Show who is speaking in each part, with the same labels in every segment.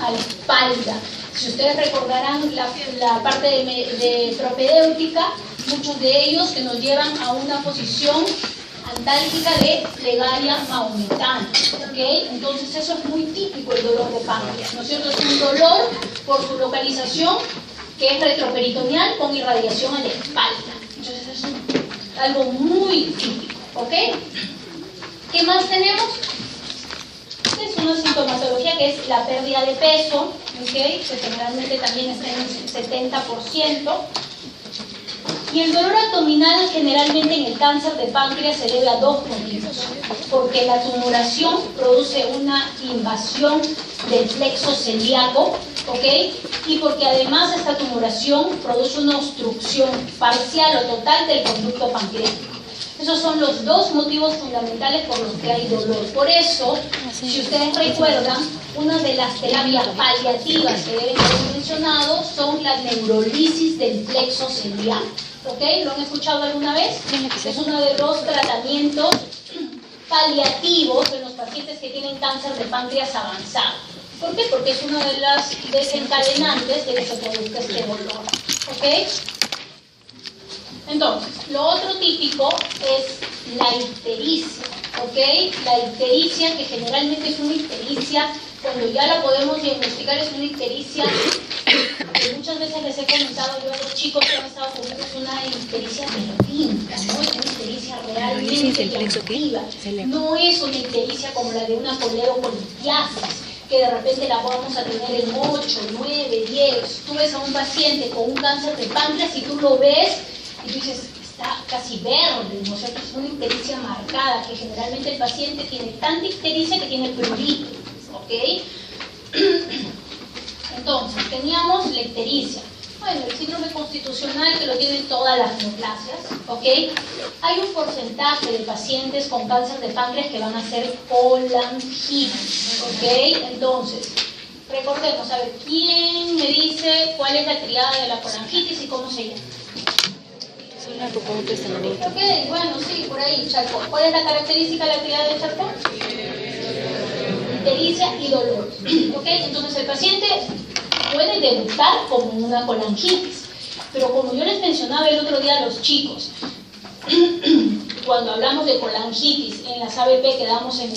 Speaker 1: A la espalda. Si ustedes recordarán la parte de propedéutica, muchos de ellos que nos llevan a una posición antálgica de plegaria maometana, ¿ok? Entonces eso es muy típico, el dolor de páncreas, ¿no es cierto? Es un dolor por su localización que es retroperitoneal con irradiación a la espalda. Entonces es algo muy típico, ¿ok? ¿Qué más tenemos? Es una sintomatología que es la pérdida de peso, ¿okay? Que generalmente también está en un 70%. Y el dolor abdominal generalmente en el cáncer de páncreas se debe a dos motivos. Porque la tumoración produce una invasión del plexo celíaco, ¿ok? Y porque además esta tumoración produce una obstrucción parcial o total del conducto pancreático. Esos son los dos motivos fundamentales por los que hay dolor. Por eso, si ustedes recuerdan, una de las terapias paliativas que deben ser mencionadas son la neurolisis del plexo celíaco. ¿Ok? ¿Lo han escuchado alguna vez? Es uno de los tratamientos paliativos de los pacientes que tienen cáncer de páncreas avanzado. ¿Por qué? Porque es uno de los desencadenantes de que se produzca este dolor. ¿Ok? Entonces, lo otro típico es la ictericia, ¿ok? La ictericia, que generalmente es una ictericia, cuando ya la podemos diagnosticar, es una ictericia que muchas veces les he comentado yo a los chicos que han estado conmigo, es una ictericia distinta, ¿no? Es una ictericia realmente llamativa. No es una ictericia como la de una coledocolitiasis, que de repente la vamos a tener en 8, 9, 10. Tú ves a un paciente con un cáncer de páncreas y tú lo ves y tú dices, está casi verde, ¿no es cierto? Es una ictericia marcada, que generalmente el paciente tiene tanta ictericia que tiene prurito, ¿ok? Entonces, teníamos la ictericia. Bueno, el síndrome constitucional, que lo tienen todas las neoplasias, ¿ok? Hay un porcentaje de pacientes con cáncer de páncreas que van a ser colangitis, ¿ok? Entonces, recordemos, a ver, ¿quién me dice cuál es la triada de la colangitis y cómo se llama? Ok, bueno, sí, por ahí, Charcot. ¿Cuál es la característica de la actividad de Charcot? Ictericia y dolor. Ok, entonces el paciente puede debutar como una colangitis, pero como yo les mencionaba el otro día a los chicos, cuando hablamos de colangitis en las ABP que damos en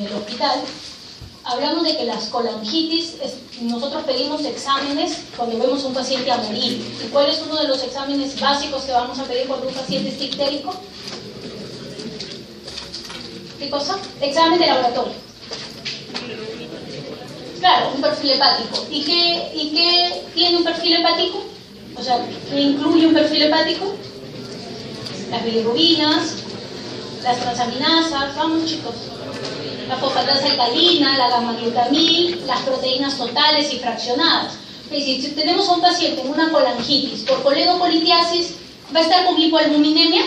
Speaker 1: el hospital, hablamos de que las colangitis, nosotros pedimos exámenes cuando vemos a un paciente a morir. ¿Y cuál es uno de los exámenes básicos que vamos a pedir cuando un paciente está ictérico? ¿Qué cosa? Examen de laboratorio. Claro, un perfil hepático. ¿Y qué tiene un perfil hepático? O sea, ¿qué incluye un perfil hepático? Las bilirrubinas, las transaminasas, vamos chicos. La fosfatasa alcalina, la gamma-glutamil, las proteínas totales y fraccionadas. Es decir, si tenemos a un paciente en una colangitis por coledocolitiasis, ¿va a estar con hipoalbuminemia?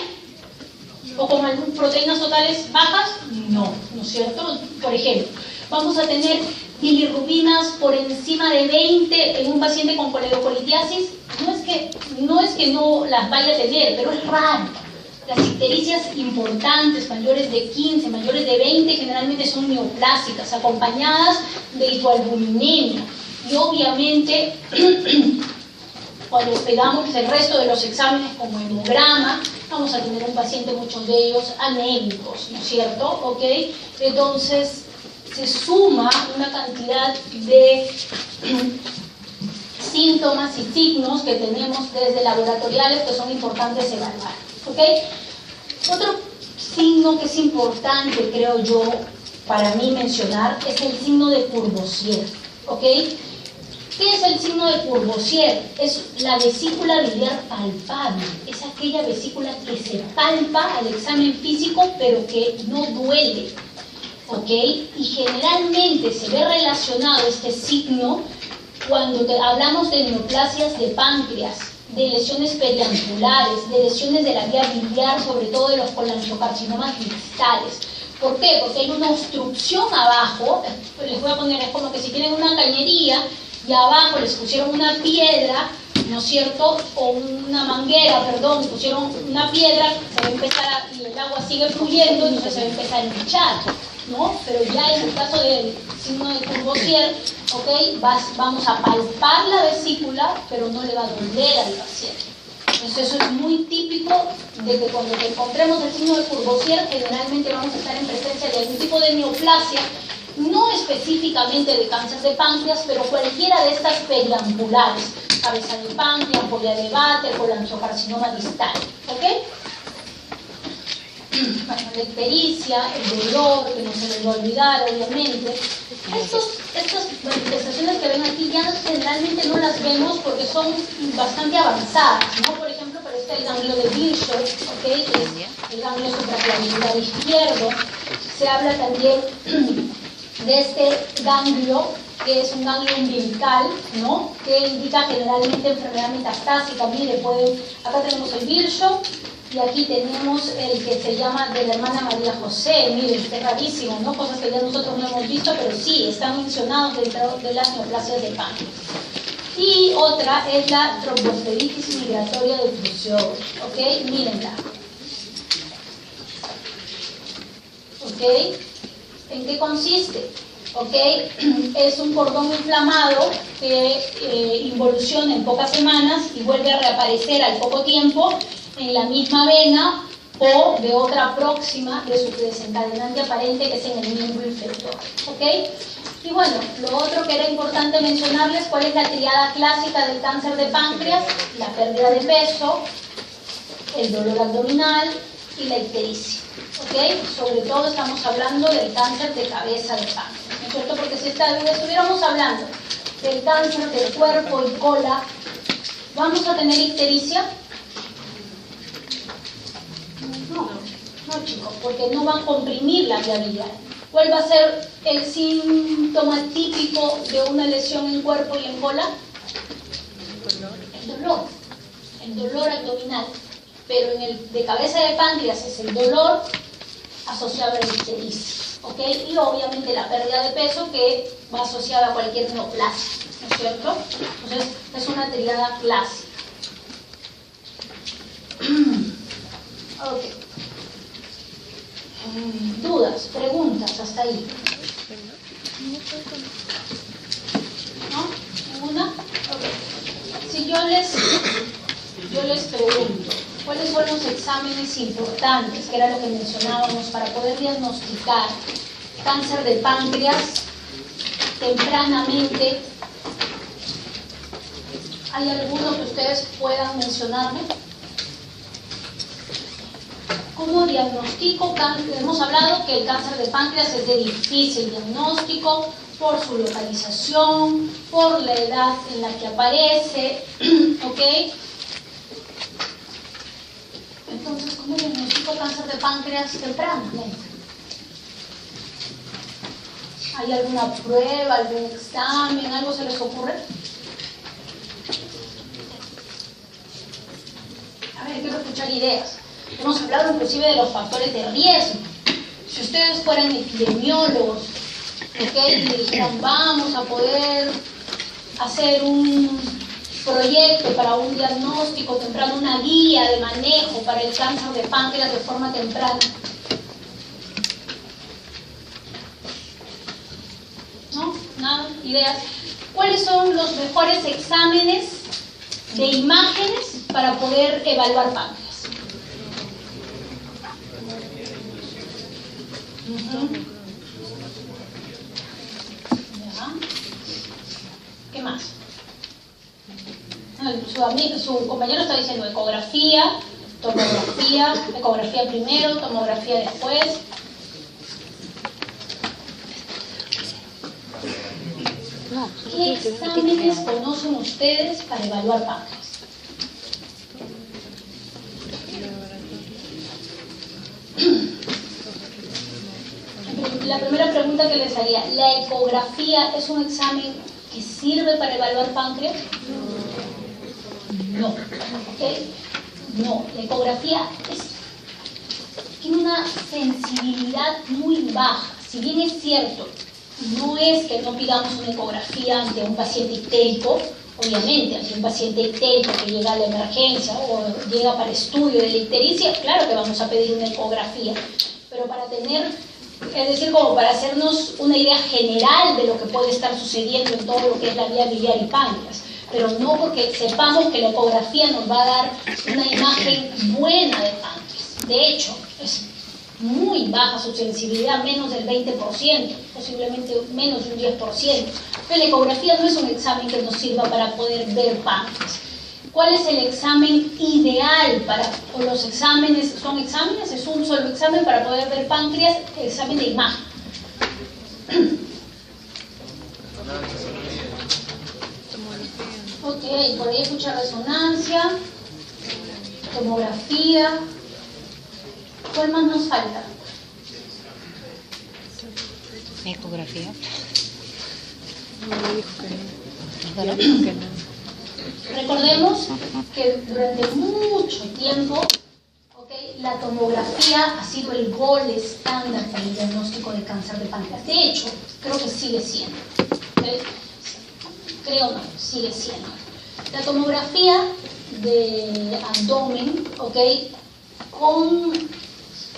Speaker 1: ¿O con proteínas totales bajas? No, ¿no es cierto? Por ejemplo, vamos a tener bilirrubinas por encima de 20 en un paciente con coledocolitiasis. No es que no las vaya a tener, pero es raro. Las ictericias importantes, mayores de 15, mayores de 20, generalmente son neoplásicas, acompañadas de hipoalbuminemia. Y obviamente, cuando esperamos el resto de los exámenes como hemograma, vamos a tener un paciente, muchos de ellos anémicos, ¿no es cierto? ¿Ok? Entonces, se suma una cantidad de síntomas y signos que tenemos desde laboratoriales que son importantes evaluar. ¿Ok? Otro signo que es importante, creo yo, para mí mencionar, es el signo de Courvoisier. ¿Ok? ¿Qué es el signo de Courvoisier? Es la vesícula biliar palpable. Es aquella vesícula que se palpa al examen físico, pero que no duele. ¿Ok? Y generalmente se ve relacionado este signo cuando hablamos de neoplasias de páncreas, de lesiones perianculares, de lesiones de la vía biliar, sobre todo de los colangiocarcinomas distales. ¿Por qué? Porque hay una obstrucción abajo. Les voy a poner, es como que si tienen una cañería y abajo les pusieron una piedra ¿no es cierto? O una manguera, perdón, pusieron una piedra, se va a empezar y el agua sigue fluyendo, entonces se va a empezar a hinchar, ¿no? Pero ya en el caso del signo de Courvoisier, ¿ok? Vamos a palpar la vesícula, pero no le va a doler al paciente. Entonces eso es muy típico de que cuando encontremos el signo de Courvoisier, generalmente vamos a estar en presencia de algún tipo de neoplasia, no específicamente de cáncer de páncreas, pero cualquiera de estas periampulares, cabeza de páncreas, ampolla de Vater, colangiocarcinoma distal, ¿ok? Bueno, la ictericia, el dolor, que no se les va a olvidar, obviamente. Estas manifestaciones que ven aquí ya generalmente no las vemos porque son bastante avanzadas, ¿no? Por ejemplo, pero está el ganglio de Virchow, ¿ok? Que es el ganglio supraclavicular izquierdo. Se habla también de este ganglio, que es un ganglio umbilical, ¿no? Que indica generalmente enfermedad metastásica. Mire, acá tenemos el Virchow y aquí tenemos el que se llama de la hermana María José. Miren, es rarísimo, ¿no? Cosas que ya nosotros no hemos visto, pero sí, están mencionados dentro de las neoplasias de páncreas. Y otra es la tromboflebitis migratoria de Virchow, ¿ok? Mírenla. ¿Ok? ¿En qué consiste? ¿Ok? Es un cordón inflamado que involuciona en pocas semanas y vuelve a reaparecer al poco tiempo en la misma vena o de otra próxima de su desencadenante aparente, que es en el miembro inferior. ¿Ok? Y bueno, lo otro que era importante mencionarles, ¿cuál es la triada clásica del cáncer de páncreas? La pérdida de peso, el dolor abdominal y la ictericia. ¿Ok? Sobre todo estamos hablando del cáncer de cabeza de páncreas, ¿no es cierto? Porque si estuviéramos hablando del cáncer del cuerpo y cola, ¿vamos a tener ictericia? No, chicos, porque no van a comprimir la vía biliar. ¿Cuál va a ser el síntoma típico de una lesión en cuerpo y en cola? El dolor abdominal. Pero en el de cabeza de páncreas es el dolor asociado a la ictericia, ¿ok? Y obviamente la pérdida de peso, que va asociada a cualquier neoplasia, ¿no es cierto? Entonces es una triada clásica. Ok. ¿Dudas? ¿Preguntas hasta ahí? ¿No? ¿Ninguna? Ok. Si yo les pregunto, ¿cuáles son los exámenes importantes, que era lo que mencionábamos, para poder diagnosticar cáncer de páncreas tempranamente? ¿Hay alguno que ustedes puedan mencionarme? ¿Cómo diagnostico cáncer? Hemos hablado que el cáncer de páncreas es de difícil diagnóstico por su localización, por la edad en la que aparece, ¿ok? Entonces, ¿cómo diagnostico cáncer de páncreas tempranamente? ¿Hay alguna prueba, algún examen, algo se les ocurre? A ver, quiero escuchar ideas. Hemos hablado inclusive de los factores de riesgo. Si ustedes fueran epidemiólogos, ¿okay? Y dijeran, vamos a poder hacer un proyecto para un diagnóstico temprano, una guía de manejo para el cáncer de páncreas de forma temprana. ¿No? ¿Nada? ¿Ideas? ¿Cuáles son los mejores exámenes de imágenes para poder evaluar páncreas? Ya. ¿Qué más? Su compañero está diciendo ecografía, tomografía, ecografía primero, tomografía después. ¿Qué exámenes conocen ustedes para evaluar páncreas? La primera pregunta que les haría, ¿la ecografía es un examen que sirve para evaluar páncreas? No. ¿Okay? No, la ecografía tiene una sensibilidad muy baja. Si bien es cierto, no es que no pidamos una ecografía ante un paciente ictérico, Obviamente, ante un paciente ictérico que llega a la emergencia o llega para estudio de la ictericia, claro que vamos a pedir una ecografía, pero para tener, es decir, como para hacernos una idea general de lo que puede estar sucediendo en todo lo que es la vía biliar y páncreas, pero no porque sepamos que la ecografía nos va a dar una imagen buena de páncreas. De hecho, es muy baja su sensibilidad, menos del 20%, posiblemente menos de un 10%. Pero la ecografía no es un examen que nos sirva para poder ver páncreas. ¿Cuál es el examen ideal o los exámenes, son exámenes, es un solo examen para poder ver páncreas, el examen de imagen? Ok, por ahí escucha resonancia, tomografía. ¿Cuál más nos falta?
Speaker 2: Ecografía.
Speaker 3: No, dijo que no.
Speaker 1: Recordemos que durante mucho tiempo, la tomografía ha sido el gol estándar para el diagnóstico de cáncer de páncreas. De hecho, creo que sigue siendo. Creo no, sigue siendo. La tomografía de abdomen,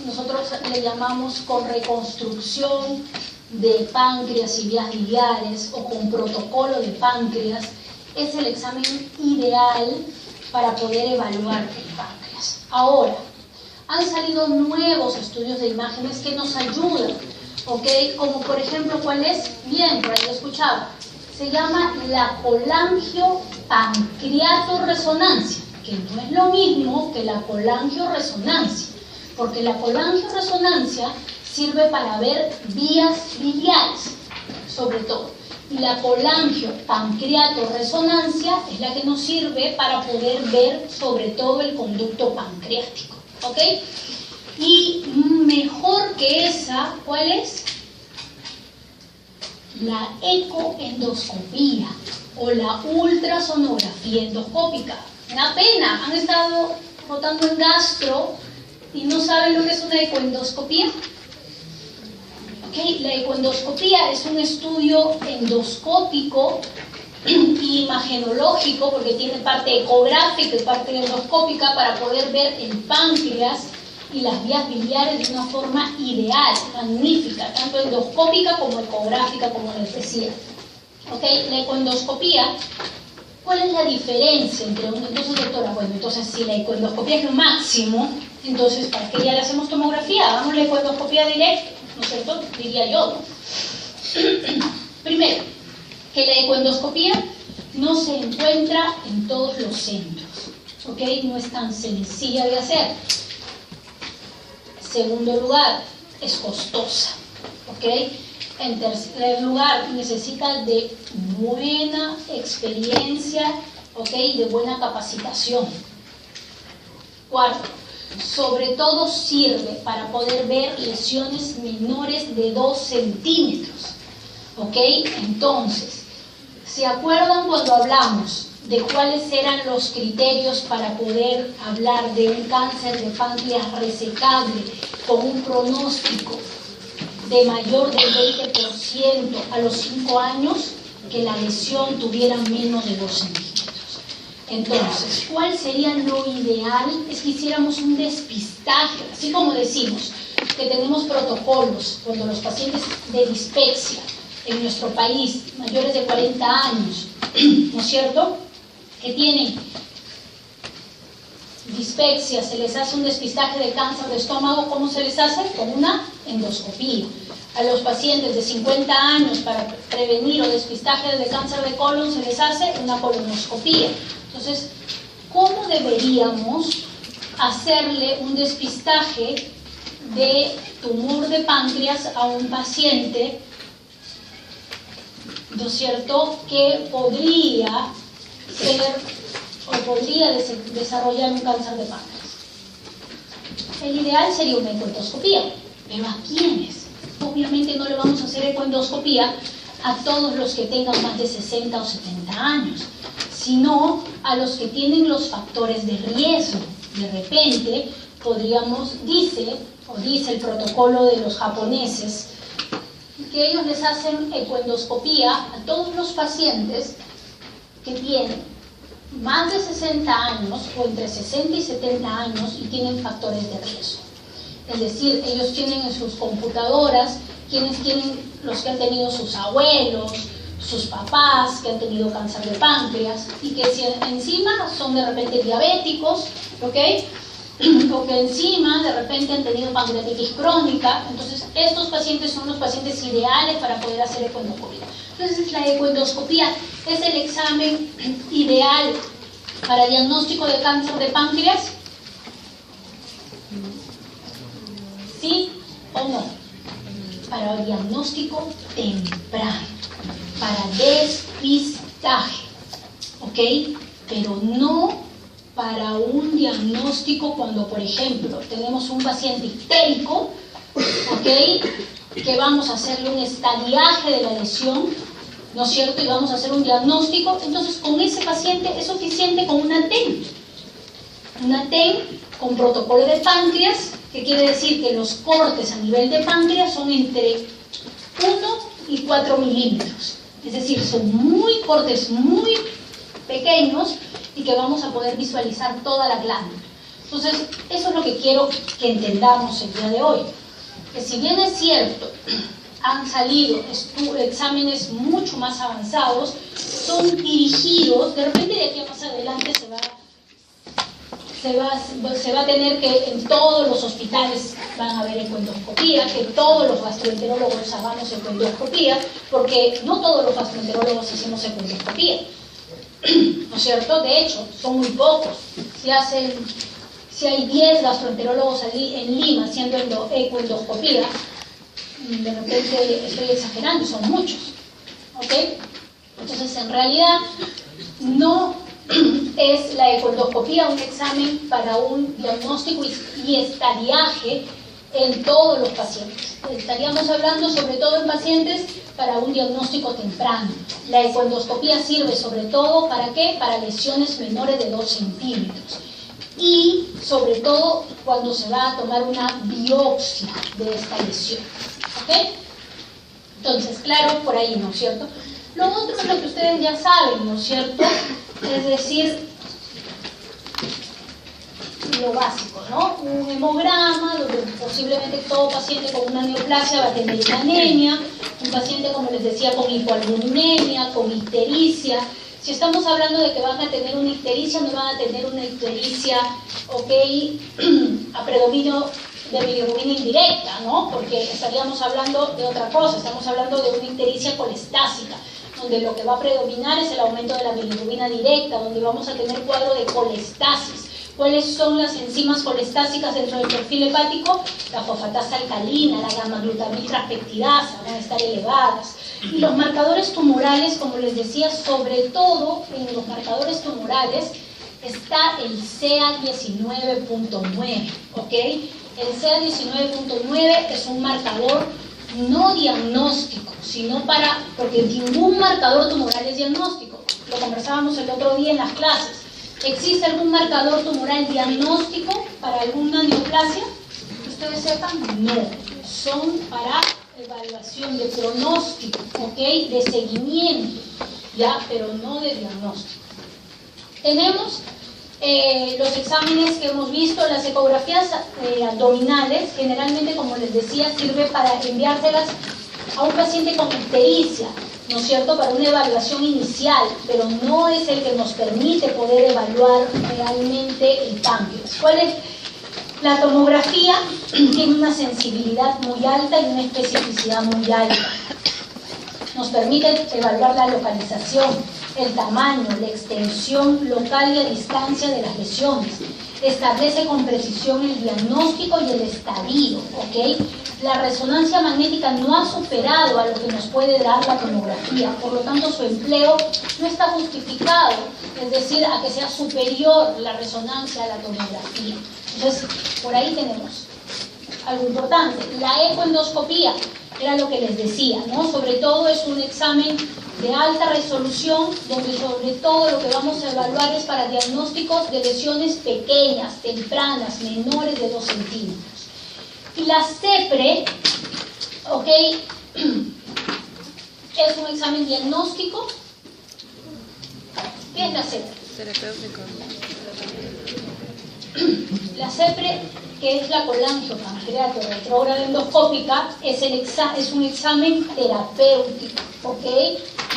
Speaker 1: nosotros le llamamos con reconstrucción de páncreas y vías biliares o con protocolo de páncreas, es el examen ideal para poder evaluar el páncreas. Ahora, han salido nuevos estudios de imágenes que nos ayudan, como por ejemplo, ¿cuál es? Bien, por ahí lo escuchaba. Se llama la colangiopancreatorresonancia, que no es lo mismo que la colangioresonancia, porque la colangioresonancia sirve para ver vías biliares, sobre todo. Y la colangiopancreatorresonancia es la que nos sirve para poder ver sobre todo el conducto pancreático. ¿Ok? Y mejor que esa, ¿cuál es? La ecoendoscopía o la ultrasonografía endoscópica. Una pena, han estado rotando en gastro y no saben lo que es una ecoendoscopía. La ecoendoscopía es un estudio endoscópico y imagenológico, porque tiene parte ecográfica y parte endoscópica para poder ver el páncreas y las vías biliares de una forma ideal, magnífica, tanto endoscópica como ecográfica, como les decía. La ecoendoscopía, ¿cuál es la diferencia entre uno? Entonces, doctora, bueno, entonces si la ecoendoscopía es lo máximo, entonces ¿para qué ya le hacemos tomografía? Hagamos la ecoendoscopía directa, ¿no es cierto? Diría yo, ¿no? Primero, que la ecoendoscopía no se encuentra en todos los centros, no es tan sencilla de hacer. Segundo lugar, es costosa, En tercer lugar, necesita de buena experiencia, y de buena capacitación. Cuarto, sobre todo sirve para poder ver lesiones menores de 2 centímetros, Entonces, ¿se acuerdan cuando hablamos de cuáles eran los criterios para poder hablar de un cáncer de páncreas resecable con un pronóstico de mayor del 20% a los 5 años? Que la lesión tuviera menos de 2 centímetros. Entonces, ¿cuál sería lo ideal? Es que hiciéramos un despistaje, así como decimos que tenemos protocolos cuando los pacientes de dispepsia en nuestro país, mayores de 40 años, ¿no es cierto?, que tienen dispepsia, se les hace un despistaje de cáncer de estómago. ¿Cómo se les hace? Con una endoscopía. A los pacientes de 50 años, para prevenir o despistaje de cáncer de colon, se les hace una colonoscopía. Entonces, ¿cómo deberíamos hacerle un despistaje de tumor de páncreas a un paciente, ¿no es cierto?, que podría ser o podría desarrollar un cáncer de páncreas? El ideal sería una ecoendoscopía, pero ¿a quiénes? Obviamente no le vamos a hacer ecoendoscopía a todos los que tengan más de 60 o 70 años, sino a los que tienen los factores de riesgo. De repente podríamos, dice el protocolo de los japoneses, que ellos les hacen ecoendoscopía a todos los pacientes que tienen más de 60 años o entre 60 y 70 años y tienen factores de riesgo. Es decir, ellos tienen en sus computadoras quienes tienen los que han tenido sus abuelos, sus papás que han tenido cáncer de páncreas y que si encima son de repente diabéticos, ¿ok? O que encima de repente han tenido pancreatitis crónica. Entonces estos pacientes son los pacientes ideales para poder hacer ecoendoscopía. Entonces la ecoendoscopía es el examen ideal para diagnóstico de cáncer de páncreas. ¿Sí o no? Para diagnóstico temprano, para despistaje, ¿ok? Pero no para un diagnóstico cuando, por ejemplo, tenemos un paciente histérico, ¿ok? Que vamos a hacerle un estadiaje de la lesión, ¿no es cierto? Y vamos a hacer un diagnóstico. Entonces, con ese paciente es suficiente con una TEN. Una TEN con protocolo de páncreas, que quiere decir que los cortes a nivel de páncreas son entre 1 y 4 milímetros. Es decir, son cortes muy pequeños y que vamos a poder visualizar toda la glándula. Entonces, eso es lo que quiero que entendamos el día de hoy. Que si bien es cierto, han salido exámenes mucho más avanzados, son dirigidos, de repente de aquí a más adelante se va a tener que en todos los hospitales van a haber ecoendoscopía, que todos los gastroenterólogos hagamos ecoendoscopía, porque no todos los gastroenterólogos hacemos ecoendoscopía, ¿no es cierto? De hecho, son muy pocos. Si hay 10 gastroenterólogos en Lima haciendo ecoendoscopía, de repente estoy exagerando, son muchos, ¿ok? Entonces, en realidad, no es la ecoendoscopía un examen para un diagnóstico y estadiaje en todos los pacientes. Estaríamos hablando sobre todo en pacientes para un diagnóstico temprano. La ecoendoscopía sirve sobre todo ¿para qué? Para lesiones menores de 2 centímetros. Y sobre todo cuando se va a tomar una biopsia de esta lesión. ¿Ok? Entonces, claro, por ahí, ¿no es cierto? Lo otro es lo que ustedes ya saben, ¿no es cierto? Es decir, lo básico, ¿no? Un hemograma, donde posiblemente todo paciente con una neoplasia va a tener una anemia, un paciente, como les decía, con hipoalbuminemia, con ictericia. Si estamos hablando de que van a tener una ictericia, no van a tener una ictericia, ¿ok?, a predominio de bilirrubina indirecta, ¿no? Porque estaríamos hablando de otra cosa, estamos hablando de una ictericia colestásica, donde lo que va a predominar es el aumento de la bilirrubina directa, donde vamos a tener cuadro de colestasis. ¿Cuáles son las enzimas colestásicas dentro del perfil hepático? La fosfatasa alcalina, la gamma-glutamil transpeptidasa van a estar elevadas. Y los marcadores tumorales, como les decía, sobre todo en los marcadores tumorales está el CA19.9, ¿ok? El CA19.9 es un marcador no diagnóstico, sino porque ningún marcador tumoral es diagnóstico. Lo conversábamos el otro día en las clases. ¿Existe algún marcador tumoral diagnóstico para alguna neoplasia? Que ustedes sepan, no. Son para evaluación de pronóstico, ¿ok? De seguimiento, ¿ya? Pero no de diagnóstico. Tenemos los exámenes que hemos visto, las ecografías abdominales, generalmente, como les decía, sirve para enviárselas a un paciente con ictericia, ¿no es cierto?, para una evaluación inicial, pero no es el que nos permite poder evaluar realmente el páncreas. ¿Cuál es? La tomografía tiene una sensibilidad muy alta y una especificidad muy alta. Nos permite evaluar la localización, el tamaño, la extensión local y a distancia de las lesiones. Establece con precisión el diagnóstico y el estadio, ¿ok? La resonancia magnética no ha superado a lo que nos puede dar la tomografía, por lo tanto su empleo no está justificado, es decir, a que sea superior la resonancia a la tomografía. Entonces, por ahí tenemos algo importante. La ecoendoscopía, era lo que les decía, ¿no? Sobre todo es un examen de alta resolución, donde sobre todo lo que vamos a evaluar es para diagnósticos de lesiones pequeñas, tempranas, menores de 2 centímetros. Y la CEPRE, ¿ok?, es un examen diagnóstico ¿Qué es la CEPRE?
Speaker 3: Terapéutico.
Speaker 1: La CEPRE, que es la colangiopancreato retrógrada endoscópica, es un examen terapéutico, ¿ok?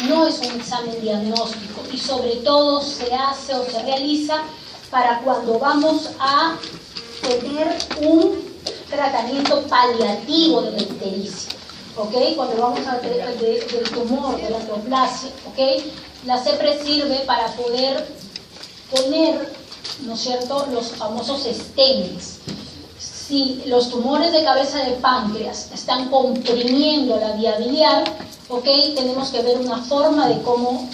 Speaker 1: No es un examen diagnóstico y sobre todo se hace o se realiza para cuando vamos a tener un tratamiento paliativo de la ictericia, ¿ok? Cuando vamos a tener del tumor, de la neoplasia, ¿ok? La CEPRE sirve para poder poner, ¿no es cierto?, los famosos stents. Si los tumores de cabeza de páncreas están comprimiendo la vía biliar, ¿ok?, tenemos que ver una forma de cómo,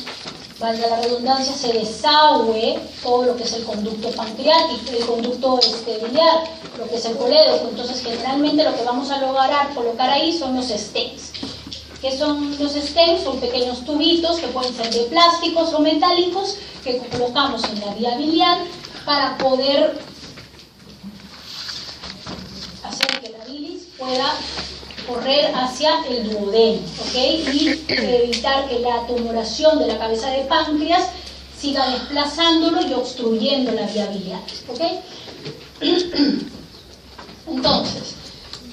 Speaker 1: valga la redundancia, se desagüe todo lo que es el conducto pancreático, el conducto biliar, lo que es el colédoco. Entonces, generalmente lo que vamos a lograr colocar ahí son los stents. ¿Qué son los stents? Son pequeños tubitos que pueden ser de plásticos o metálicos que colocamos en la vía biliar para poder hacer que la bilis pueda correr hacia el duodeno, ¿ok? Y evitar que la tumoración de la cabeza de páncreas siga desplazándolo y obstruyendo la vía biliar, ¿ok? Entonces,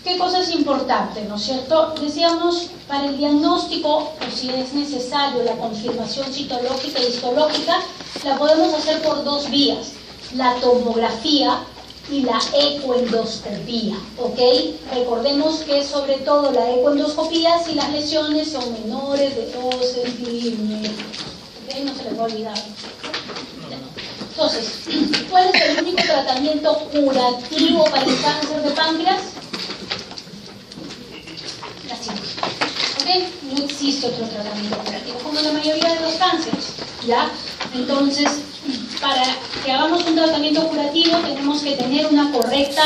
Speaker 1: ¿qué cosa es importante, no es cierto? Decíamos, para el diagnóstico, o si es necesario la confirmación citológica y histológica, la podemos hacer por dos vías: la tomografía y la ecoendoscopía, ¿ok? Recordemos que sobre todo la ecoendoscopía, si las lesiones son menores de 2 centímetros, ¿ok? No se les va a olvidar. Entonces, ¿cuál es el único tratamiento curativo para el cáncer de páncreas? La cirugía, ¿ok? No existe otro tratamiento curativo, como la mayoría de los cánceres, ¿ya? Entonces, para que hagamos un tratamiento curativo tenemos que tener un correcto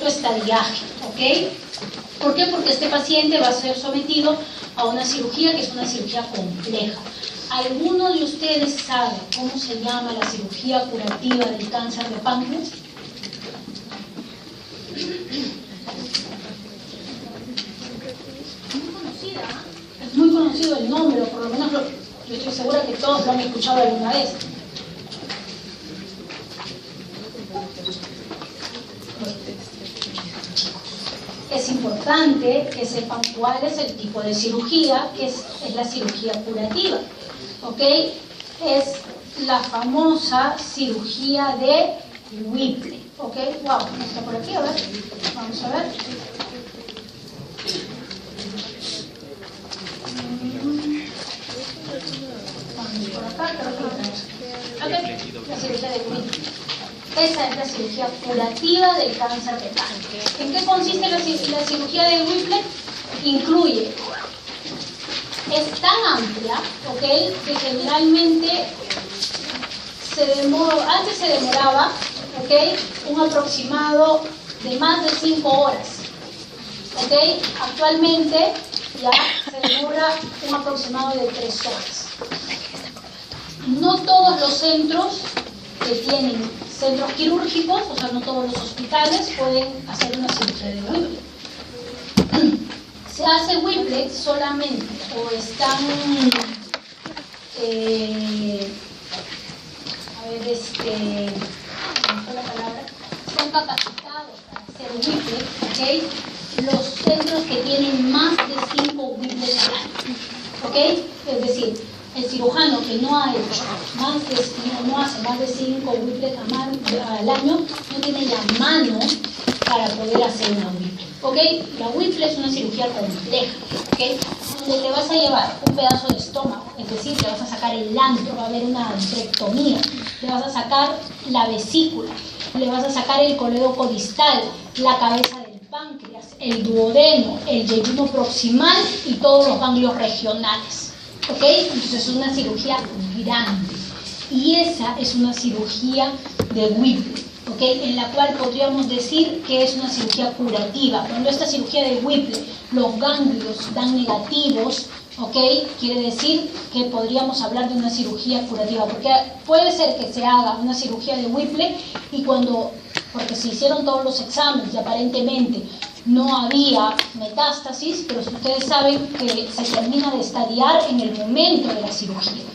Speaker 1: estadiaje, ¿ok? ¿Por qué? Porque este paciente va a ser sometido a una cirugía que es una cirugía compleja. ¿Alguno de ustedes sabe cómo se llama la cirugía curativa del cáncer de páncreas? Muy conocida, ¿eh? Es muy conocido el nombre, o por lo menos yo estoy segura que todos lo han escuchado alguna vez. Es importante que sepan cuál es el tipo de cirugía, que es la cirugía curativa, ¿ok? Es la famosa cirugía de Whipple, ¿ok? Wow, ¿no está por aquí? A ver, vamos a ver. Vamos por acá, creo que ok, la cirugía de Whipple. Esa es la cirugía curativa del cáncer de páncreas. ¿En qué consiste la cirugía de Whipple? Incluye, es tan amplia, ¿ok?, que generalmente antes se demoraba, ¿ok?, un aproximado de más de 5 horas, ¿ok? Actualmente ya se demora un aproximado de 3 horas. No todos los centros que tienen centros quirúrgicos, o sea, no todos los hospitales pueden hacer una cirugía de Whipple. Se hace Whipple solamente o están, ¿cómo fue la palabra? Son capacitados para hacer Whipple, ¿ok? Los centros que tienen más de 5 Whipples al año, ¿ok? Es decir, el cirujano que no ha hecho no hace más de 5 Whipples al año, no tiene la mano para poder hacer una Whipple, ¿ok? La Whipple es una cirugía compleja, ¿ok? Donde te vas a llevar un pedazo de estómago, es decir, te vas a sacar el antro, va a haber una vitrectomía, le vas a sacar la vesícula, le vas a sacar el colédoco distal, la cabeza del páncreas, el duodeno, el yeyuno proximal y todos los ganglios regionales. ¿Ok? Entonces es una cirugía grande y esa es una cirugía de Whipple, ¿ok? En la cual podríamos decir que es una cirugía curativa. Cuando esta cirugía de Whipple los ganglios dan negativos, ¿ok?, quiere decir que podríamos hablar de una cirugía curativa, porque puede ser que se haga una cirugía de Whipple y porque se hicieron todos los exámenes y aparentemente no había metástasis, pero ustedes saben que se termina de estadiar en el momento de la cirugía,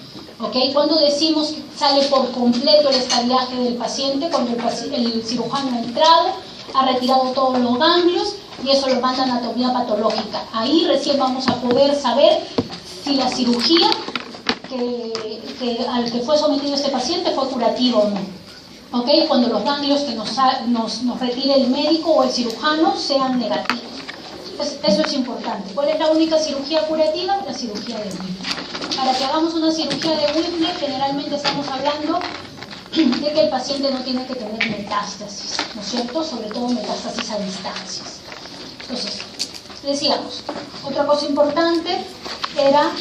Speaker 1: ¿Ok? Cuando decimos que sale por completo el estabilaje del paciente, cuando el cirujano ha entrado, ha retirado todos los ganglios y eso lo manda a anatomía patológica. Ahí recién vamos a poder saber si la cirugía al que fue sometido este paciente fue curativa o no. ¿Ok? Cuando los ganglios que nos retire el médico o el cirujano sean negativos. Eso es importante. ¿Cuál es la única cirugía curativa? La cirugía de Whipple. Para que hagamos una cirugía de Whipple, generalmente estamos hablando de que el paciente no tiene que tener metástasis, ¿no es cierto? Sobre todo metástasis a distancias. Entonces, decíamos, otra cosa importante era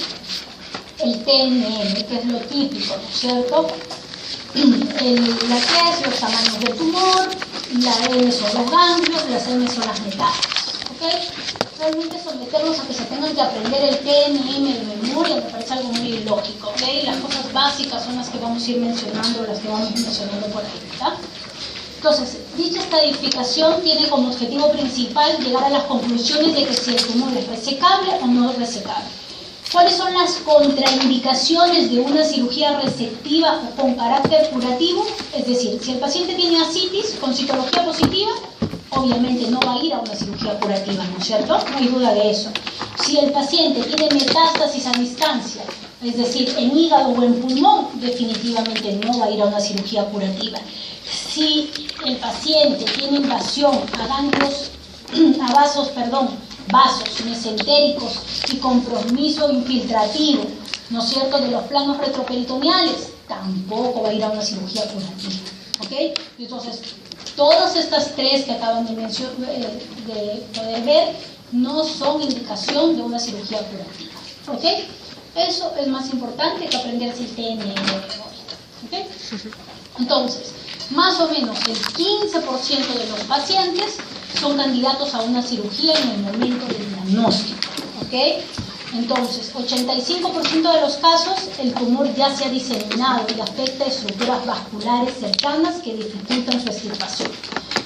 Speaker 1: el TNM, que es lo típico, ¿no es cierto? La T es los tamaños del tumor, la M son los ganglios, las M son las metástasis. Realmente someterlos a que se tengan que aprender el TNM de memoria me parece algo muy ilógico. Las cosas básicas son las que vamos a ir mencionando, las que vamos mencionando por ahí, ¿verdad? Entonces, dicha estadificación tiene como objetivo principal llegar a las conclusiones de que si el tumor es resecable o no es resecable. ¿Cuáles son las contraindicaciones de una cirugía resectiva o con carácter curativo? Es decir, si el paciente tiene ascitis con citología positiva, obviamente no va a ir a una cirugía curativa, ¿no es cierto? No hay duda de eso. Si el paciente tiene metástasis a distancia, es decir, en hígado o en pulmón, definitivamente no va a ir a una cirugía curativa. Si el paciente tiene invasión a vasos mesentéricos y compromiso infiltrativo, ¿no es cierto?, de los planos retroperitoneales, tampoco va a ir a una cirugía curativa, ¿ok? Entonces, todas estas tres que acaban de poder ver no son indicación de una cirugía curativa, ¿ok? Eso es más importante que aprenderse el TNM de memoria, ¿ok? Entonces, más o menos el 15% de los pacientes son candidatos a una cirugía en el momento del diagnóstico, ¿ok? Entonces, 85% de los casos el tumor ya se ha diseminado y afecta estructuras vasculares cercanas que dificultan su extirpación.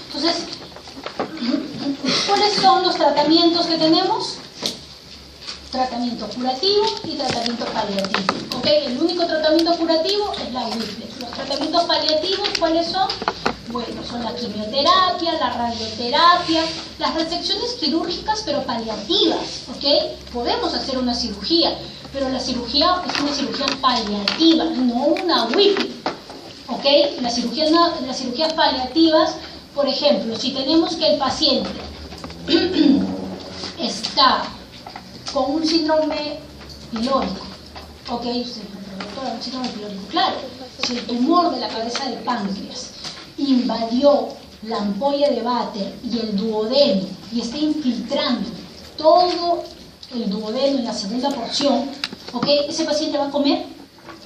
Speaker 1: Entonces, ¿cuáles son los tratamientos que tenemos? Tratamiento curativo y tratamiento paliativo. ¿Ok? El único tratamiento curativo es la Whipple. Los tratamientos paliativos, ¿cuáles son? Bueno, son la quimioterapia, la radioterapia, las resecciones quirúrgicas, pero paliativas, ¿ok? Podemos hacer una cirugía, pero la cirugía es una cirugía paliativa, no una Whipple, ¿ok? Las cirugías paliativas, por ejemplo, si tenemos que el paciente está con un síndrome pilórico, ¿ok? Un síndrome pilórico, claro, si el tumor de la cabeza del páncreas invadió la ampolla de Vater y el duodeno y está infiltrando todo el duodeno en la segunda porción, ¿ok? ¿Ese paciente va a comer?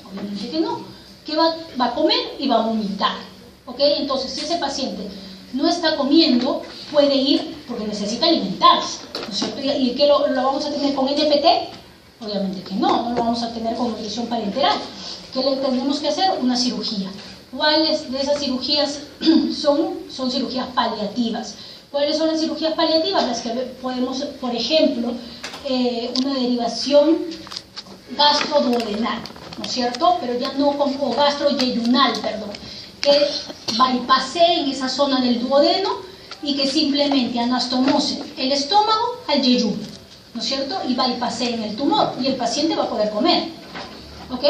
Speaker 1: Obviamente que no. ¿Qué va a comer? Y va a vomitar, ¿ok? Entonces, si ese paciente no está comiendo, puede ir porque necesita alimentarse, ¿no es cierto? ¿Y qué lo vamos a tener con NPT? Obviamente que no lo vamos a tener con nutrición parenteral. ¿Qué le tenemos que hacer? Una cirugía. ¿Cuáles de esas cirugías son cirugías paliativas? ¿Cuáles son las cirugías paliativas? Las que podemos, por ejemplo, una derivación gastroduodenal, ¿no es cierto? Pero ya no como gastroyeyunal, perdón, que bypasseen esa zona del duodeno y que simplemente anastomosen el estómago al yeyuno, ¿no es cierto? Y bypasseen el tumor y el paciente va a poder comer, ¿ok?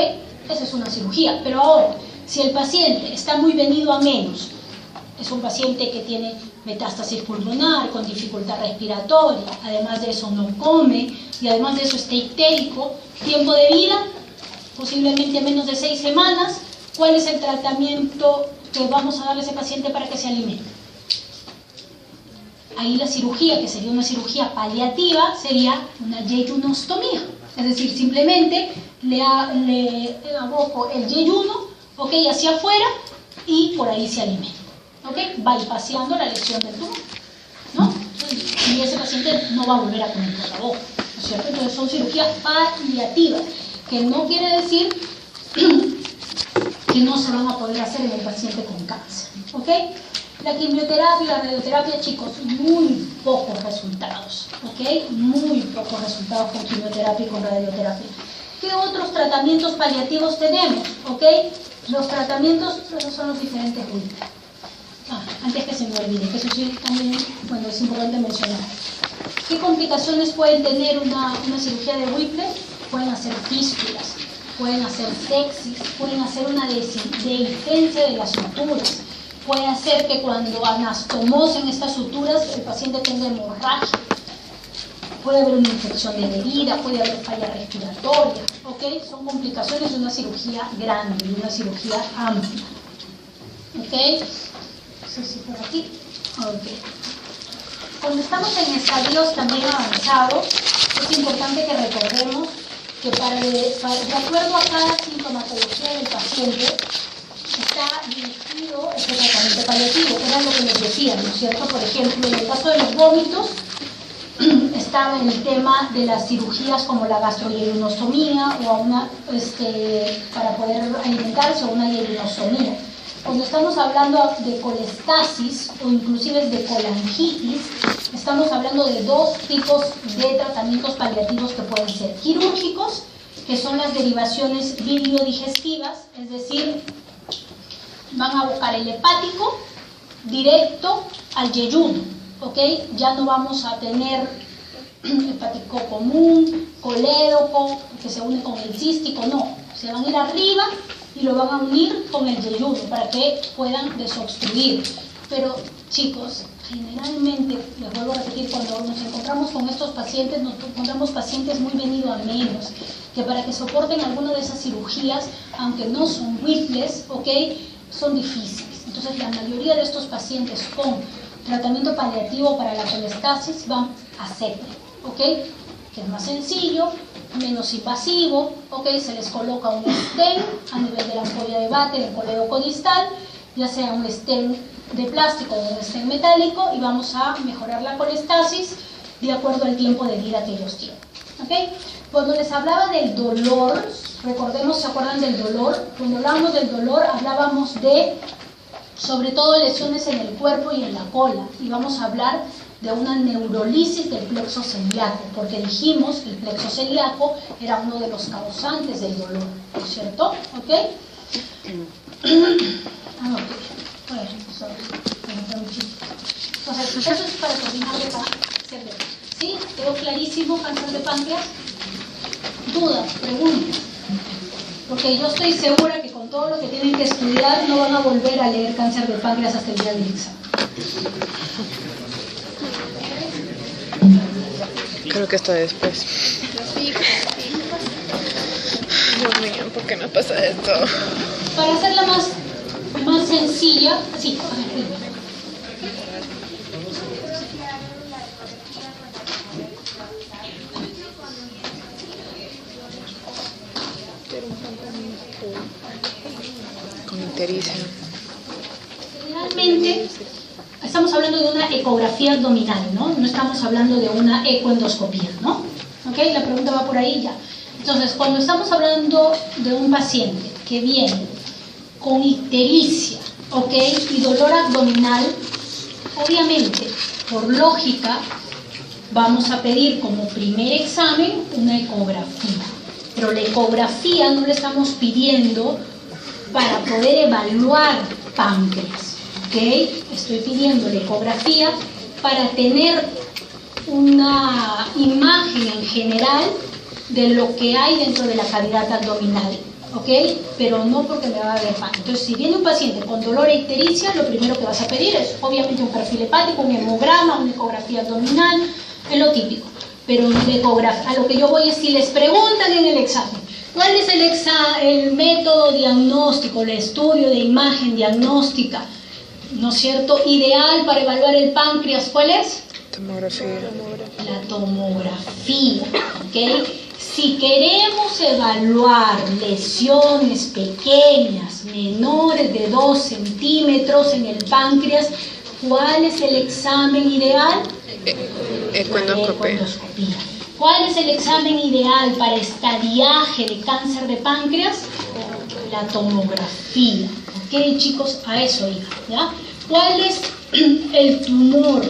Speaker 1: Esa es una cirugía. Pero ahora, si el paciente está muy venido a menos, es un paciente que tiene metástasis pulmonar, con dificultad respiratoria, además de eso no come y además de eso está ictérico, tiempo de vida posiblemente menos de 6 semanas, ¿cuál es el tratamiento que vamos a darle a ese paciente para que se alimente? Ahí la cirugía, que sería una cirugía paliativa, sería una yeyunostomía, es decir, simplemente le aboco el yeyuno, ¿ok?, hacia afuera y por ahí se alimenta, ¿ok?, bypasseando la lesión del tumor, ¿no? Y ese paciente no va a volver a comer por la boca, ¿no es cierto? Entonces son cirugías paliativas, que no quiere decir que no se van a poder hacer en el paciente con cáncer, ¿ok? La quimioterapia y la radioterapia, chicos, muy pocos resultados, ¿ok? Muy pocos resultados con quimioterapia y con radioterapia. ¿Qué otros tratamientos paliativos tenemos? ¿Ok? Los tratamientos, esos son los diferentes Whipple. Antes que se me olvide, que eso sí también, bueno, es importante mencionar. ¿Qué complicaciones pueden tener una cirugía de Whipple? Pueden hacer fístulas, pueden hacer sepsis, pueden hacer una dehiscencia de las suturas, puede hacer que cuando anastomosen estas suturas el paciente tenga hemorragia, puede haber una infección de la herida, puede haber falla respiratoria, ¿ok? Son complicaciones de una cirugía grande, de una cirugía amplia, ¿ok? No sé si por aquí, ok. Cuando estamos en estadios también avanzados, es importante que recordemos que de acuerdo a cada sintomatología del paciente, está dirigido este tratamiento paliativo, que era lo que les decía, ¿no es cierto? Por ejemplo, en el caso de los vómitos, estaba en el tema de las cirugías como la gastroyelunostomía o para poder alimentarse o una yelunostomía. Cuando estamos hablando de colestasis o inclusive de colangitis, estamos hablando de dos tipos de tratamientos paliativos que pueden ser quirúrgicos, que son las derivaciones biliodigestivas, es decir, van a buscar el hepático directo al yeyuno, ¿ok? Ya no vamos a tener hepático común, colédoco, que se une con el cístico, no, se van a ir arriba y lo van a unir con el yeyuno para que puedan desobstruir. Pero chicos, generalmente, les vuelvo a repetir, cuando nos encontramos con estos pacientes, nos encontramos pacientes muy venidos a menos, que para que soporten alguna de esas cirugías, aunque no son Whipples, ¿ok?, son difíciles. Entonces la mayoría de estos pacientes con tratamiento paliativo para la colestasis van a CEPRE, ¿ok?, que es más sencillo, menos invasivo, ¿ok? Se les coloca un stent a nivel de la ampolla de Vater, el colédoco distal, ya sea un stent de plástico o un stent metálico, y vamos a mejorar la colestasis de acuerdo al tiempo de vida que ellos tienen, ¿ok? Cuando les hablaba del dolor, recordemos, ¿se acuerdan del dolor? Cuando hablábamos del dolor hablábamos de, sobre todo, lesiones en el cuerpo y en la cola, y vamos a hablar de una neurolisis del plexo celíaco, porque dijimos que el plexo celíaco era uno de los causantes del dolor, ¿no es cierto? ¿Ok? Entonces, eso es para terminar de cáncer. ¿Sí? ¿Quedó clarísimo cáncer de páncreas? ¿Dudas? ¿Preguntas? Porque yo estoy segura que con todo lo que tienen que estudiar no van a volver a leer cáncer de páncreas hasta el día del examen.
Speaker 3: Creo que está después. Dios mío, ¿por qué nos pasa esto?
Speaker 1: Para hacerla más sencilla, sí, a ver, dime.
Speaker 3: Con ictericia.
Speaker 1: Generalmente estamos hablando de una ecografía abdominal, ¿no? No estamos hablando de una ecoendoscopía, ¿no? ¿Ok? La pregunta va por ahí ya. Entonces, cuando estamos hablando de un paciente que viene con ictericia, ¿ok?, y dolor abdominal, obviamente, por lógica, vamos a pedir como primer examen una ecografía. Pero la ecografía no le estamos pidiendo para poder evaluar páncreas, ¿ok? Estoy pidiendo la ecografía para tener una imagen en general de lo que hay dentro de la cavidad abdominal, ¿ok? Pero no porque me va a ver pan. Entonces, si viene un paciente con dolor e ictericia, lo primero que vas a pedir es, obviamente, un perfil hepático, un hemograma, una ecografía abdominal, es lo típico. Pero a lo que yo voy es, si les preguntan en el examen, ¿cuál es el método diagnóstico, el estudio de imagen diagnóstica, ¿no es cierto?, ideal para evaluar el páncreas? ¿Cuál es?
Speaker 3: Tomografía.
Speaker 1: La tomografía, ¿ok? Si queremos evaluar lesiones pequeñas, menores de 2 centímetros en el páncreas, ¿cuál es el examen ideal?
Speaker 3: Ecoendoscopía.
Speaker 1: ¿Cuál es el examen ideal para estadiaje de cáncer de páncreas? La tomografía. ¿Ok, chicos? A eso iba, ¿ya? ¿Cuál es el tumor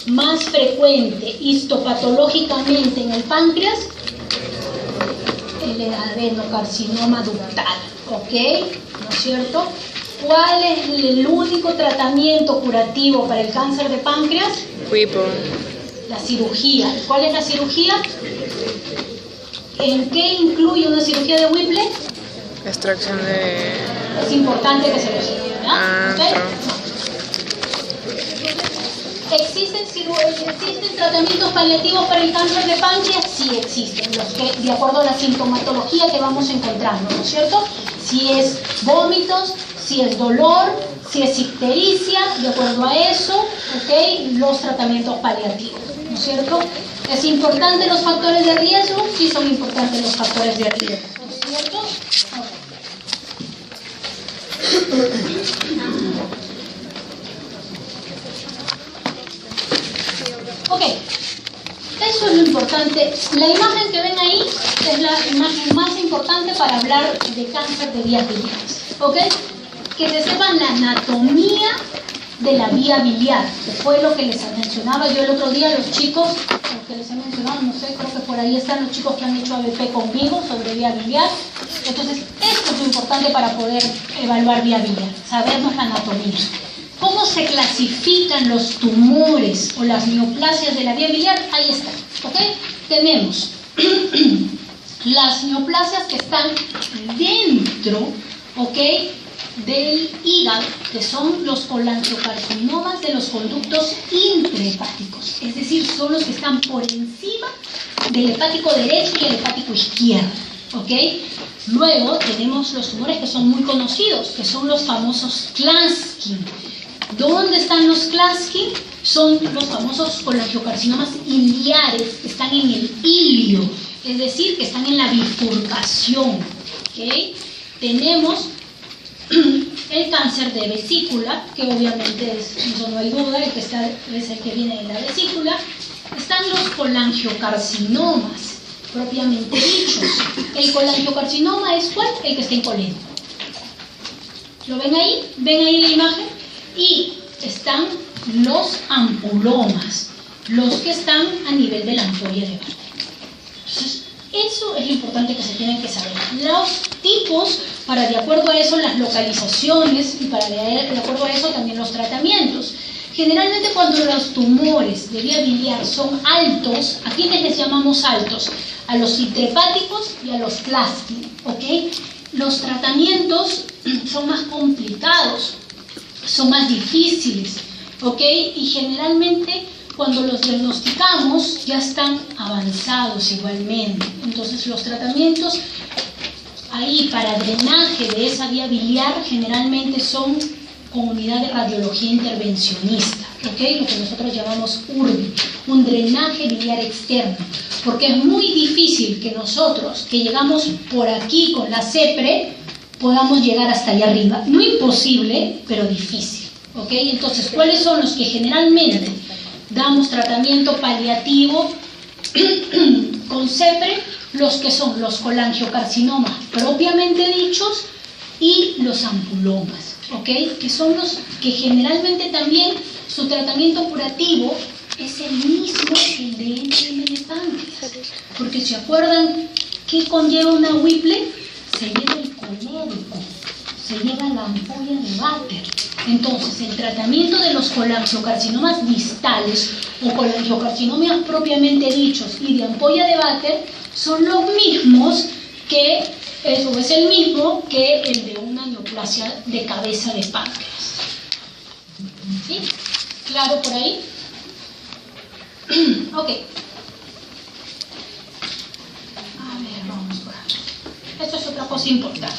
Speaker 1: más frecuente histopatológicamente en el páncreas? El del adenocarcinoma ductal, ¿ok? ¿No es cierto? ¿Cuál es el único tratamiento curativo para el cáncer de páncreas?
Speaker 3: Whipple.
Speaker 1: La cirugía. ¿Cuál es la cirugía? ¿En qué incluye una cirugía de Whipple?
Speaker 3: Extracción de...
Speaker 1: Es importante que se lo sepa, ¿ya? ¿Okay? ¿Existen tratamientos paliativos para el cáncer de páncreas? Sí existen, los que, de acuerdo a la sintomatología que vamos encontrando, ¿no es cierto? Si es vómitos, si es dolor, si es ictericia, de acuerdo a eso, ¿ok? Los tratamientos paliativos, ¿no es cierto? ¿Es importante los factores de riesgo? Sí son importantes los factores de riesgo, ¿no es cierto? Ok, eso es lo importante. La imagen que ven ahí es la imagen más importante para hablar de cáncer de vías biliares. ¿Ok? Que se sepan la anatomía de la vía biliar, que fue lo que les mencionaba yo el otro día a los chicos, lo que les he mencionado, no sé, creo que por ahí están los chicos que han hecho ABP conmigo sobre vía biliar. Entonces, esto es lo importante para poder evaluar vía biliar, sabernos la anatomía. ¿Cómo se clasifican los tumores o las neoplasias de la vía biliar? Ahí está, ¿ok? Tenemos las neoplasias que están dentro, ¿ok?, del hígado, que son los colangiocarcinomas de los conductos intrahepáticos, es decir, son los que están por encima del hepático derecho y el hepático izquierdo, ¿ok? Luego tenemos los tumores que son muy conocidos, que son los famosos Klatskin. ¿Dónde están los Klatskin? Son los famosos colangiocarcinomas iliares, que están en el ilio, es decir, que están en la bifurcación, ¿ok? Tenemos el cáncer de vesícula, que obviamente eso no hay duda, el que está, es el que viene de la vesícula. Están los colangiocarcinomas, propiamente dichos. El colangiocarcinoma es ¿cuál? El que está en coleno. ¿Lo ven ahí? ¿Ven ahí la imagen? Y están los ampulomas, los que están a nivel de la ampolla de Bardet. Entonces, eso es lo importante que se tienen que saber. Los tipos, para de acuerdo a eso las localizaciones y para de acuerdo a eso también los tratamientos. Generalmente cuando los tumores de vía biliar son altos, ¿a quiénes les llamamos altos? A los intrahepáticos y a los Klatskin, ¿ok? Los tratamientos son más complicados, son más difíciles, ¿ok? Y generalmente cuando los diagnosticamos ya están avanzados igualmente. Entonces los tratamientos ahí para drenaje de esa vía biliar generalmente son con unidad de radiología intervencionista, ¿ok? Lo que nosotros llamamos URBI, un drenaje biliar externo, porque es muy difícil que nosotros, que llegamos por aquí con la CEPRE, podamos llegar hasta allá arriba. No imposible, pero difícil, ¿ok? Entonces, ¿cuáles son los que generalmente damos tratamiento paliativo con CEPRE? Los que son los colangiocarcinomas propiamente dichos y los ampulomas, ¿ok? Que son los que generalmente también su tratamiento curativo es el mismo que el de NTM de páncreas. Porque ¿se acuerdan qué conlleva una Whipple? Se lleva el colérico, se lleva la ampolla de Vater. Entonces, el tratamiento de los colangiocarcinomas distales o colangiocarcinomas propiamente dichos y de ampolla de Vater son los mismos que, eso es el mismo que el de una neoplasia de cabeza de páncreas. ¿Sí? ¿Claro por ahí? Ok. A ver, vamos por aquí. Esto es otra cosa importante.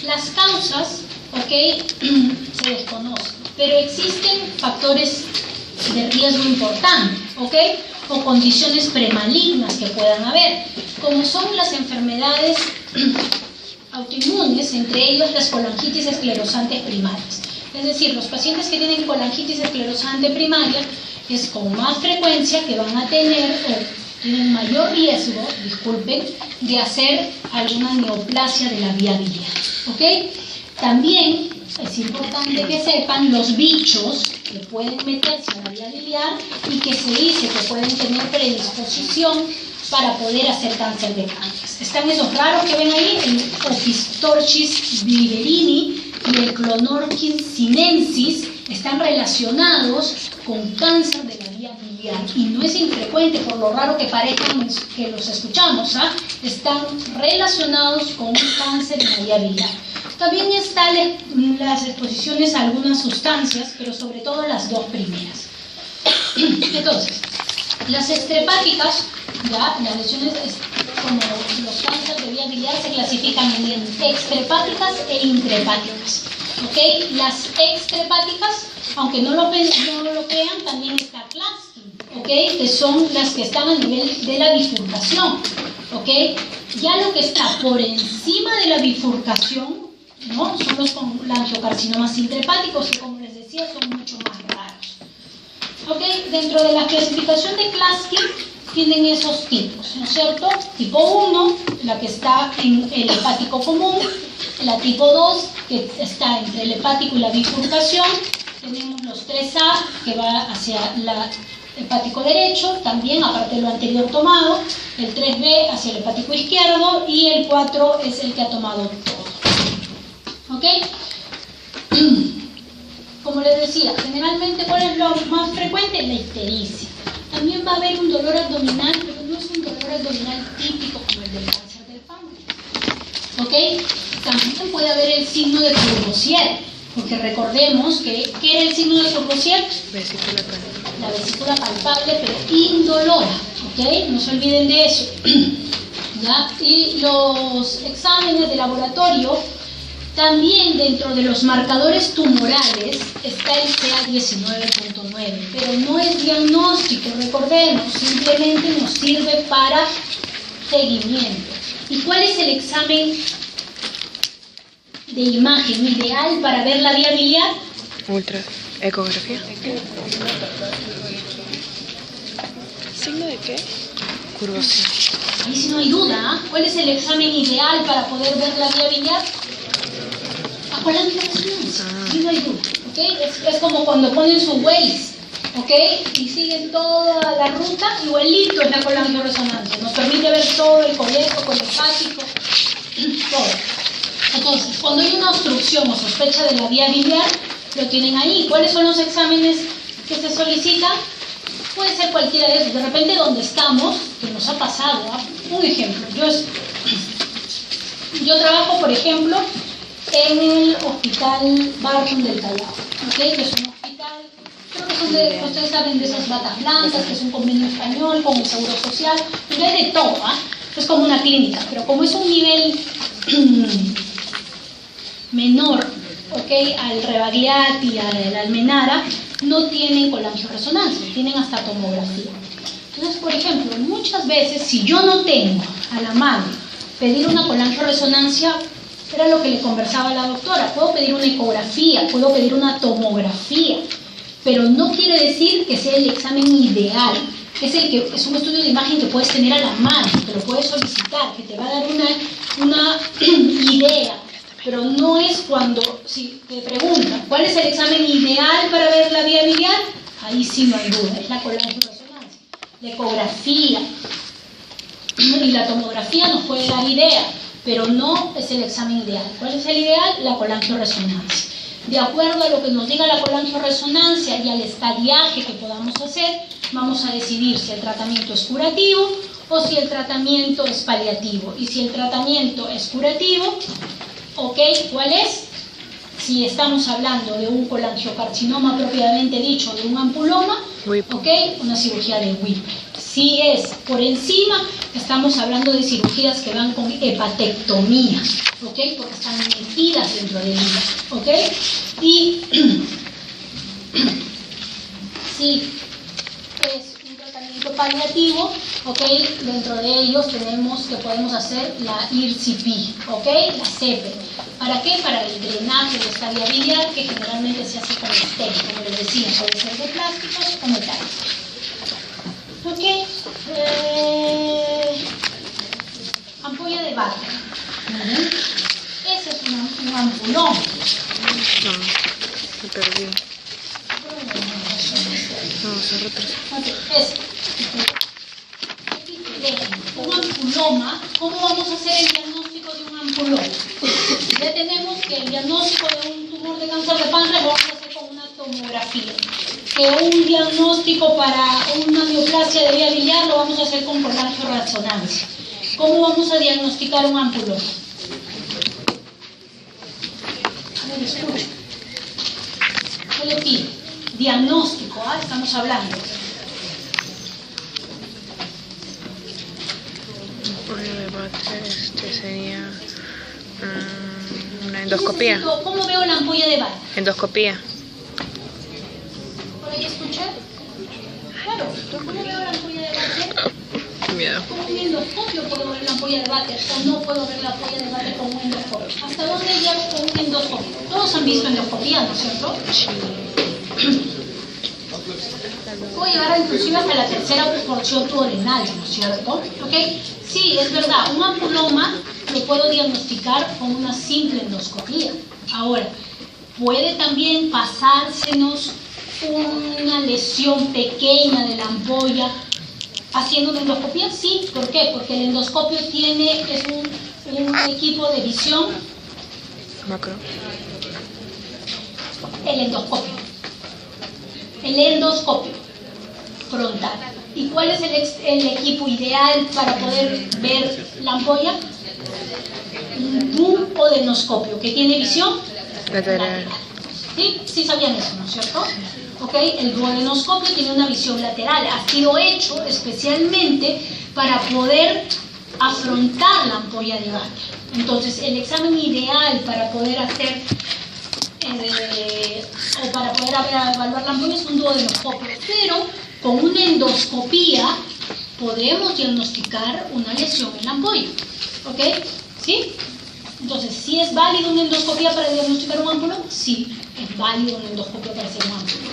Speaker 1: Las causas, ok, se desconocen, pero existen factores de riesgo importantes, ok, o condiciones premalignas que puedan haber, como son las enfermedades autoinmunes, entre ellos las colangitis esclerosantes primarias. Es decir, los pacientes que tienen colangitis esclerosante primaria es con más frecuencia que van a tener o tienen mayor riesgo, disculpen, de hacer alguna neoplasia de la vía biliar, ¿ok? También es importante que sepan los bichos que pueden meterse a la vía biliar y que se dice que pueden tener predisposición para poder hacer cáncer de páncreas. Están esos raros que ven ahí, el Opistorchis viverini y el Clonorchis sinensis, están relacionados con cáncer de la vía biliar. Y no es infrecuente, por lo raro que parezcan que los escuchamos, están relacionados con un cáncer de la vía biliar. También están las exposiciones a algunas sustancias, pero sobre todo las dos primeras. Entonces, las extrahepáticas, las lesiones como los cánceres de vía biliar se clasifican en extrahepáticas e intrahepáticas. ¿Okay? Las extrahepáticas, aunque no lo vean, también está Klatskin, ¿okay? Que son las que están a nivel de la bifurcación. ¿Okay? Ya lo que está por encima de la bifurcación, ¿no? Son los cholangiocarcinomas intrahepáticos, que como les decía son mucho más raros. ¿Okay? Dentro de la clasificación de Klatskin tienen esos tipos, ¿no es cierto? Tipo 1, la que está en el hepático común, la tipo 2, que está entre el hepático y la bifurcación, tenemos los 3A, que va hacia el hepático derecho, también aparte de lo anterior tomado, el 3B hacia el hepático izquierdo, y el 4 es el que ha tomado todo. ¿Ok? Como les decía, generalmente, ¿cuál es lo más frecuente? La ictericia. También va a haber un dolor abdominal, pero no es un dolor abdominal típico como el del cáncer del páncreas. ¿Ok? También puede haber el signo de Courvoisier, porque recordemos que ¿qué era el signo de Courvoisier?
Speaker 3: Vesícula palpable.
Speaker 1: La vesícula palpable, pero indolora. ¿Ok? No se olviden de eso. ¿Ya? Y los exámenes de laboratorio, también dentro de los marcadores tumorales está el CA19.9, pero no es diagnóstico, recordemos, simplemente nos sirve para seguimiento. ¿Y cuál es el examen de imagen ideal para ver la vía biliar?
Speaker 3: Ecografía. ¿Signo de qué? Curvación.
Speaker 1: Ahí sí no hay duda, ¿eh? ¿Cuál es el examen ideal para poder ver la vía biliar? Cholangioresonancia, sí, no hay duda, ¿okay? Es como cuando ponen su Waze, ¿okay? Y siguen toda la ruta, igualito es la cholangioresonancia, nos permite ver todo el colecto, colehepático, todo. Entonces, cuando hay una obstrucción o sospecha de la vía biliar, lo tienen ahí. ¿Cuáles son los exámenes que se solicitan? Puede ser cualquiera de esos. De repente, donde estamos, que nos ha pasado, un ejemplo, yo trabajo, por ejemplo, en el Hospital Barton del Callao, ¿okay? Que es un hospital, creo que son ustedes saben de esas batas blancas, que es un convenio español con el Seguro Social, y hay de todo, es como una clínica, pero como es un nivel menor, ¿okay? Al Rebagliati y al Almenara, no tienen cholangioresonancia, tienen hasta tomografía. Entonces, por ejemplo, muchas veces, si yo no tengo a la mano pedir una cholangioresonancia, era lo que le conversaba a la doctora, puedo pedir una ecografía, puedo pedir una tomografía, pero no quiere decir que sea el examen ideal. Es un estudio de imagen que puedes tener a la mano, que lo puedes solicitar, que te va a dar una idea, pero no es cuando, si te preguntan, ¿cuál es el examen ideal para ver la vía biliar? Ahí sí no hay duda, es la cholangioresonancia. La ecografía y la tomografía nos puede dar idea, pero no es el examen ideal. ¿Cuál es el ideal? La cholangioresonancia. De acuerdo a lo que nos diga la cholangioresonancia y al estadiaje que podamos hacer, vamos a decidir si el tratamiento es curativo o si el tratamiento es paliativo. Y si el tratamiento es curativo, ¿ok? ¿Cuál es? Si estamos hablando de un colangiocarcinoma propiamente dicho, de un ampuloma, ¿ok? Una cirugía de Whipple. Si es por encima, estamos hablando de cirugías que van con hepatectomía, ¿ok? Porque están metidas dentro del hígado, ¿ok? Y si es un tratamiento paliativo, ¿ok? Dentro de ellos tenemos que podemos hacer la IRCP, ¿ok? La CEPE. ¿Para qué? Para el drenaje de esta vía biliar, que generalmente se hace con stent, como les decía, puede ser de plásticos o metálicos. ¿Ok? Ampolla de Barton. Ese es un ampulón.
Speaker 3: No, me perdí. No, se retrasó.
Speaker 1: Ok, ese. ampuloma, ¿cómo vamos a hacer el diagnóstico de un ampuloma? Ya tenemos que el diagnóstico de un tumor de cáncer de páncreas lo vamos a hacer con una tomografía. Que un diagnóstico para una neoplasia de vía biliar lo vamos a hacer con colangioresonancia. ¿Cómo vamos a diagnosticar un ampuloma? A ver, escucha. ¿Qué le pide? Diagnóstico, estamos hablando.
Speaker 3: Sería una endoscopía.
Speaker 1: ¿Cómo veo la ampolla de Vater?
Speaker 3: Endoscopía.
Speaker 1: ¿Por ahí escuché? Claro, ¿cómo veo la ampolla de Vater?
Speaker 3: Miedo.
Speaker 1: Con un endoscopio puedo ver la ampolla de Vater o no puedo ver la ampolla de Vater con un endoscopio. ¿Hasta dónde llego con un endoscopio? Todos han visto endoscopía, ¿no es cierto? Puedo llegar inclusive hasta la tercera porción duodenal, ¿no es cierto? ¿Ok? Sí, es verdad, un ampuloma lo puedo diagnosticar con una simple endoscopía. Ahora, puede también pasársenos una lesión pequeña de la ampolla haciendo una endoscopía. Sí, ¿por qué? Porque el endoscopio es un equipo de visión.
Speaker 3: Macro.
Speaker 1: El endoscopio frontal. ¿Y cuál es el equipo ideal para poder ver la ampolla? Un duodenoscopio que tiene visión lateral. ¿Sí? Sí sabían eso, ¿no es cierto? ¿Ok? El duodenoscopio tiene una visión lateral. Ha sido hecho especialmente para poder afrontar la ampolla de Vater. Entonces, el examen ideal para poder hacer o para poder evaluar la ampolla es un duodenoscopio, pero con una endoscopía podremos diagnosticar una lesión en la ampolla. ¿Ok? ¿Sí? Entonces, ¿sí es válido una endoscopía para diagnosticar un ampuloma? Sí, es válido una endoscopia para hacer un ampuloma.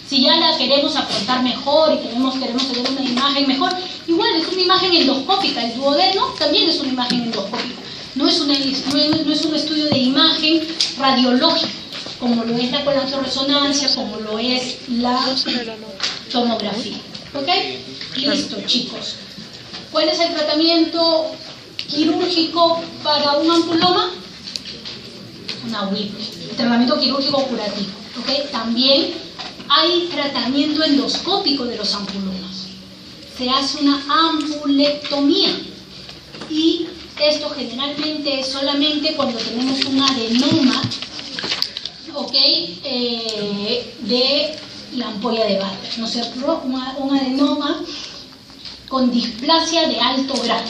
Speaker 1: Si ya la queremos afrontar mejor y queremos tener una imagen mejor, igual es una imagen endoscópica. El duodeno también es una imagen endoscópica. No es un estudio de imagen radiológica, como lo es la colangioresonancia, como lo es la tomografía. ¿Ok? Listo, chicos. ¿Cuál es el tratamiento quirúrgico para un ampuloma? Una WIP. El tratamiento quirúrgico curativo. ¿Ok? También hay tratamiento endoscópico de los ampulomas. Se hace una ampulectomía y esto generalmente es solamente cuando tenemos un adenoma, ¿ok? De la ampolla de Vater, ¿no es cierto? Un adenoma con displasia de alto grado.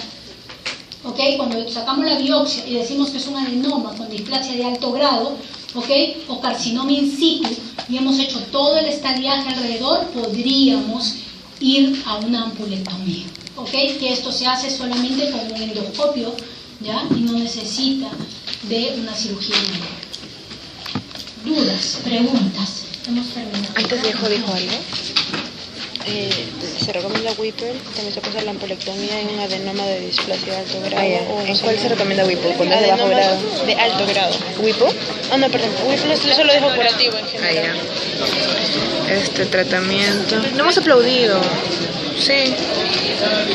Speaker 1: ¿Ok? Cuando sacamos la biopsia y decimos que es un adenoma con displasia de alto grado, ¿ok? O carcinoma in situ, y hemos hecho todo el estadiaje alrededor, podríamos ir a una ampulectomía. ¿Ok? Que esto se hace solamente con un endoscopio, ¿ya? Y no necesita de una cirugía médica. ¿Dudas? ¿Preguntas? Hemos terminado.
Speaker 3: Antes dijo algo. Se recomienda Whipple, también se puede hacer la ampulectomía en un adenoma de displasia de alto grado. ¿En cuál se recomienda Whipple? ¿Cuál es de bajo grado? De alto grado. ¿Whipple? Oh, no, perdón. Whipple solo dijo curativo en general. Este tratamiento. No hemos aplaudido. Sí.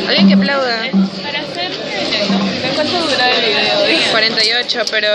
Speaker 3: Alguien que aplauda.
Speaker 4: Para hacer, ¿cuánto dura el video?
Speaker 3: 48, pero